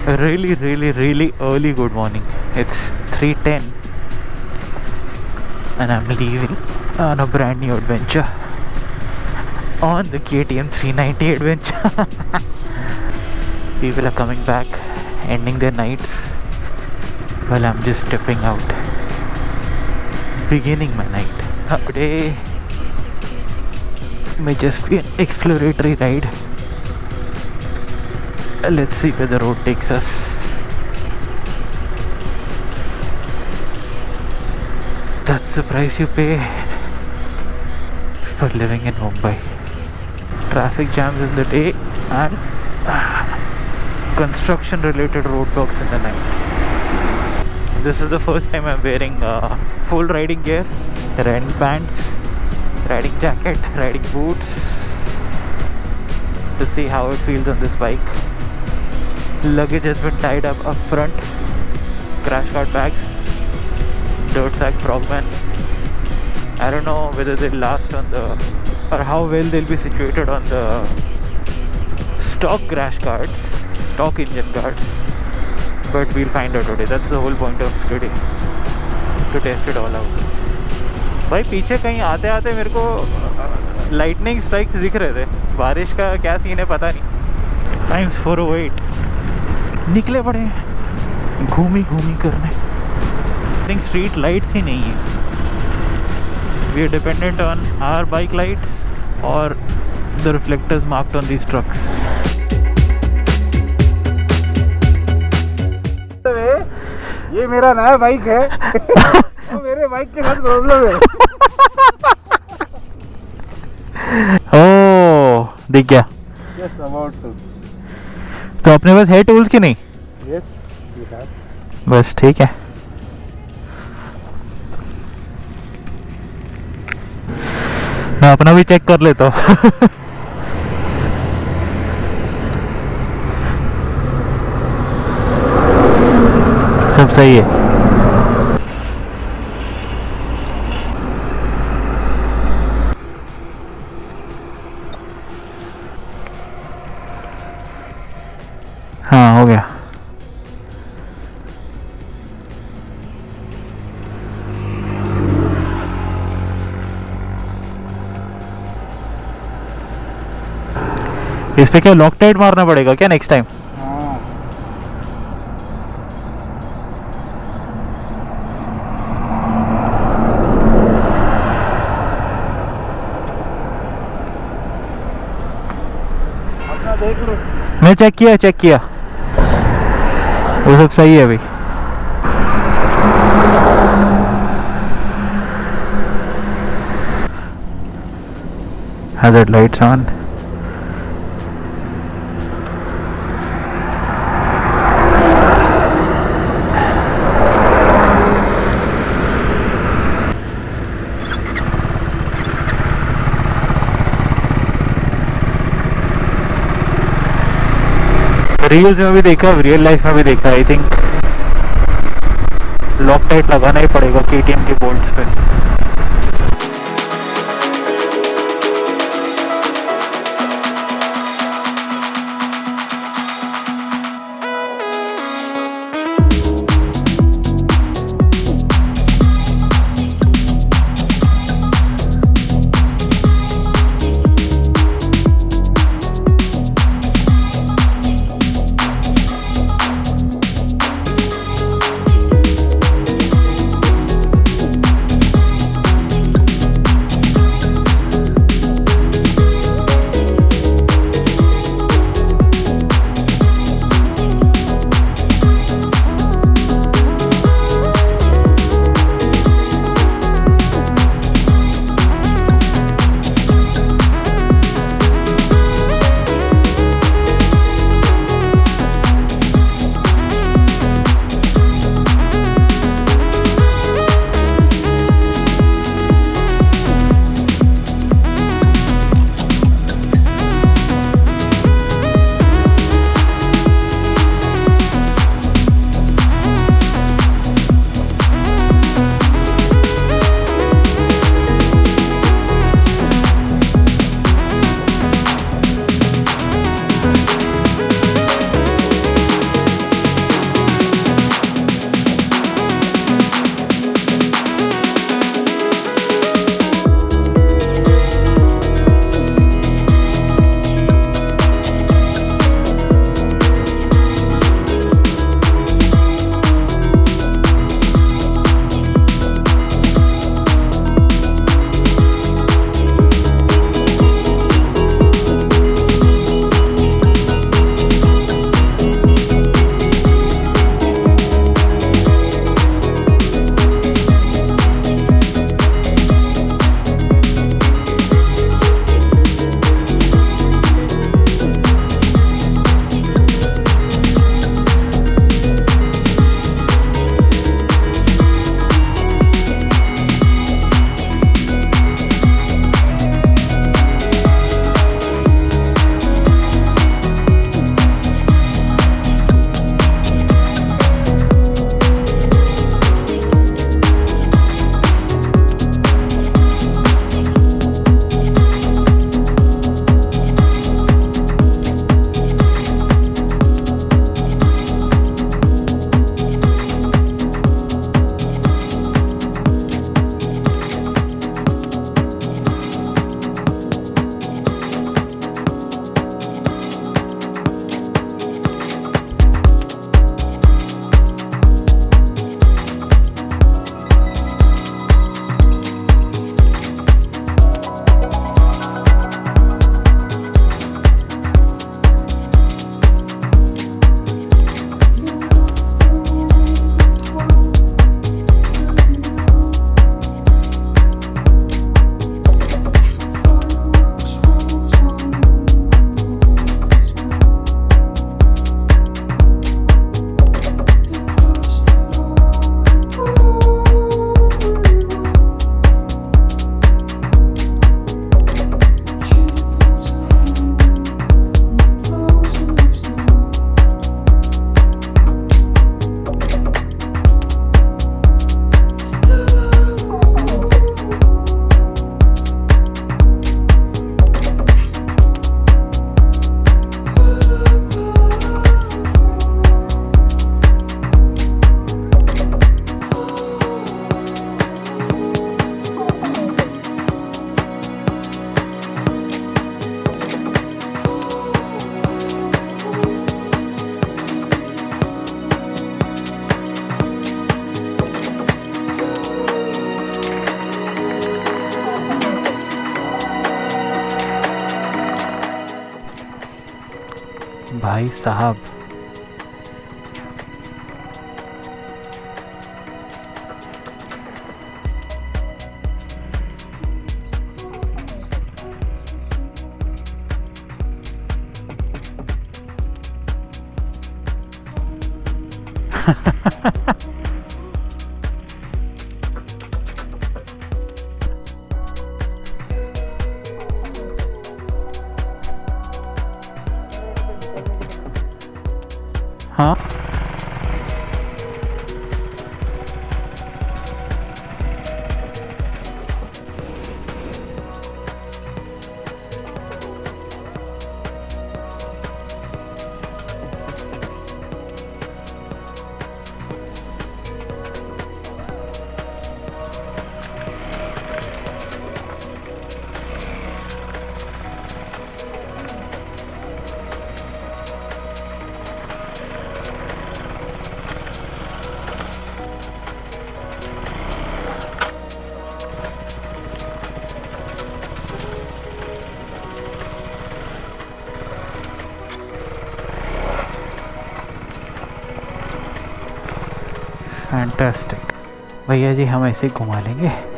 A really early good morning. It's 3:10 and I'm leaving on a brand new adventure on the KTM 390 adventure. People are coming back, ending their nights, while I'm just stepping out, beginning my night. Today may just be an exploratory ride. Let's see where the road takes us. That's the price you pay for living in Mumbai. Traffic jams in the day and construction related roadblocks in the night. This is the first time I'm wearing full riding gear, riding pants, riding jacket, riding boots, to see how it feels on this bike. Luggage has been tied up front, crash cart bags, dirt sack frogmen. I don't know whether they'll last on the, or how well they'll be situated on the stock crash carts, stock engine carts, but we'll find out today. That's the whole point of today, to test it all out. भाई पीछे कहीं आते आते मेरे को lightning strikes दिख रहे थे. बारिश का क्या सीन है पता नहीं. टाइम्स 4:08 निकले पड़े घूमी करने. आई थिंक स्ट्रीट लाइट्स ही नहीं है. We are dependent on our bike lights और the reflectors marked on these trucks. ये मेरा नया बाइक है और मेरे बाइक के साथ प्रॉब्लम है. ओह दिख गया. Just about to. तो अपने पास है टूल्स की नहीं? Yes, we have. बस ठीक है. मैं अपना भी चेक कर लेता हूँ. सब सही है. हाँ हो गया. इस पे क्या लॉक टाइट मारना पड़ेगा क्या नेक्स्ट टाइम? हाँ. अपना देख लो. मैं चेक किया वो सब सही है अभी. Hazard lights on. रील्स में भी देखा, रियल लाइफ में भी देखा. आई थिंक लॉक टाइट लगाना ही पड़ेगा KTM के बोल्ट्स पे. भाई साहब। हाँ फैंटास्टिक। भैया जी हम ऐसे ही घुमा लेंगे।